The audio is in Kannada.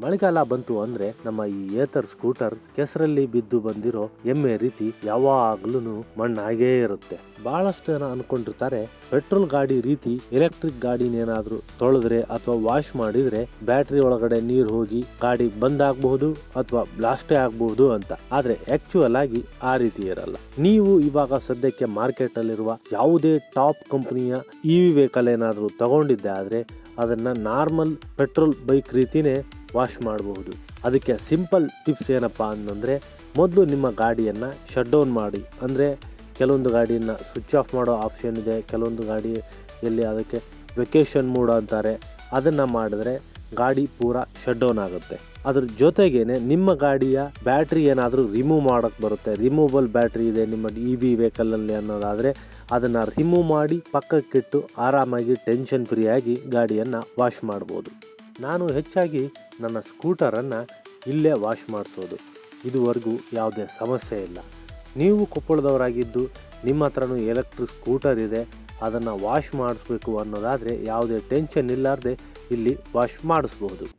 ಮಳೆಗಾಲ ಬಂತು ಅಂದ್ರೆ ನಮ್ಮ ಈ ಏತರ್ ಸ್ಕೂಟರ್ ಕೆಸರಲ್ಲಿ ಬಿದ್ದು ಬಂದಿರೋ ಎಮ್ಮೆ ರೀತಿ ಯಾವಾಗ್ಲೂ ಮಣ್ಣಾಗೇ ಇರುತ್ತೆ. ಬಹಳಷ್ಟು ಜನ ಅನ್ಕೊಂಡಿರ್ತಾರೆ ಪೆಟ್ರೋಲ್ ಗಾಡಿ ರೀತಿ ಎಲೆಕ್ಟ್ರಿಕ್ ಗಾಡಿನೇನಾದ್ರೂ ತೊಳೆದ್ರೆ ಅಥವಾ ವಾಶ್ ಮಾಡಿದ್ರೆ ಬ್ಯಾಟ್ರಿ ಒಳಗಡೆ ನೀರ್ ಹೋಗಿ ಗಾಡಿ ಬಂದ್ ಆಗ್ಬಹುದು ಅಥವಾ ಬ್ಲಾಸ್ಟೇ ಆಗ್ಬಹುದು ಅಂತ. ಆದ್ರೆ ಆಕ್ಚುಯಲ್ ಆಗಿ ಆ ರೀತಿ ಇರಲ್ಲ. ನೀವು ಇವಾಗ ಸದ್ಯಕ್ಕೆ ಮಾರ್ಕೆಟ್ ಅಲ್ಲಿರುವ ಯಾವುದೇ ಟಾಪ್ ಕಂಪನಿಯ ಇವಿ ವೆಹಿಕಲ್ ಏನಾದ್ರೂ ತಗೊಂಡಿದ್ದೆ ಆದ್ರೆ ಅದನ್ನ ನಾರ್ಮಲ್ ಪೆಟ್ರೋಲ್ ಬೈಕ್ ರೀತಿನೇ ವಾಶ್ ಮಾಡಬಹುದು. ಅದಕ್ಕೆ ಸಿಂಪಲ್ ಟಿಪ್ಸ್ ಏನಪ್ಪಾ ಅಂತಂದ್ರೆ, ಮೊದಲು ನಿಮ್ಮ ಗಾಡಿಯನ್ನ ಶಟ್ ಡೌನ್ ಮಾಡಿ. ಅಂದ್ರೆ ಕೆಲವೊಂದು ಗಾಡಿಯನ್ನ ಸ್ವಿಚ್ ಆಫ್ ಮಾಡೋ ಆಪ್ಷನ್ ಇದೆ, ಕೆಲವೊಂದು ಗಾಡಿಯಲ್ಲಿ ಅದಕ್ಕೆ ವೆಕೇಶನ್ ಮೋಡ್ ಅಂತಾರೆ. ಅದನ್ನ ಮಾಡಿದ್ರೆ ಗಾಡಿ ಪೂರಾ ಶಟ್ ಡೌನ್ ಆಗುತ್ತೆ. ಅದ್ರ ಜೊತೆಗೇನೆ ನಿಮ್ಮ ಗಾಡಿಯ ಬ್ಯಾಟ್ರಿ ಏನಾದರೂ ರಿಮೂವ್ ಮಾಡಕ್ ಬರುತ್ತೆ. ರಿಮೂವಬಲ್ ಬ್ಯಾಟ್ರಿ ಇದೆ ನಿಮ್ಮ ಇವಿ ವೆಹಿಕಲ್ ಅಲ್ಲಿ ಅನ್ನೋದಾದ್ರೆ ಅದನ್ನ ರಿಮೂವ್ ಮಾಡಿ ಪಕ್ಕಕ್ಕಿಟ್ಟು ಆರಾಮಾಗಿ ಟೆನ್ಷನ್ ಫ್ರೀ ಆಗಿ ಗಾಡಿಯನ್ನ ವಾಶ್ ಮಾಡಬಹುದು. ನಾನು ಹೆಚ್ಚಾಗಿ ನನ್ನ ಸ್ಕೂಟರನ್ನು ಇಲ್ಲೇ ವಾಶ್ ಮಾಡಿಸೋದು. ಇದುವರೆಗೂ ಯಾವುದೇ ಸಮಸ್ಯೆ ಇಲ್ಲ. ನೀವು ಕೊಪ್ಪಳದವರಾಗಿದ್ದು ನಿಮ್ಮ ಹತ್ರನೂ ಎಲೆಕ್ಟ್ರಿಕ್ ಸ್ಕೂಟರ್ ಇದೆ, ಅದನ್ನು ವಾಶ್ ಮಾಡಿಸ್ಬೇಕು ಅನ್ನೋದಾದರೆ ಯಾವುದೇ ಟೆನ್ಷನ್ ಇಲ್ಲಾರ್ದೆ ಇಲ್ಲಿ ವಾಶ್ ಮಾಡಿಸ್ಬಹುದು.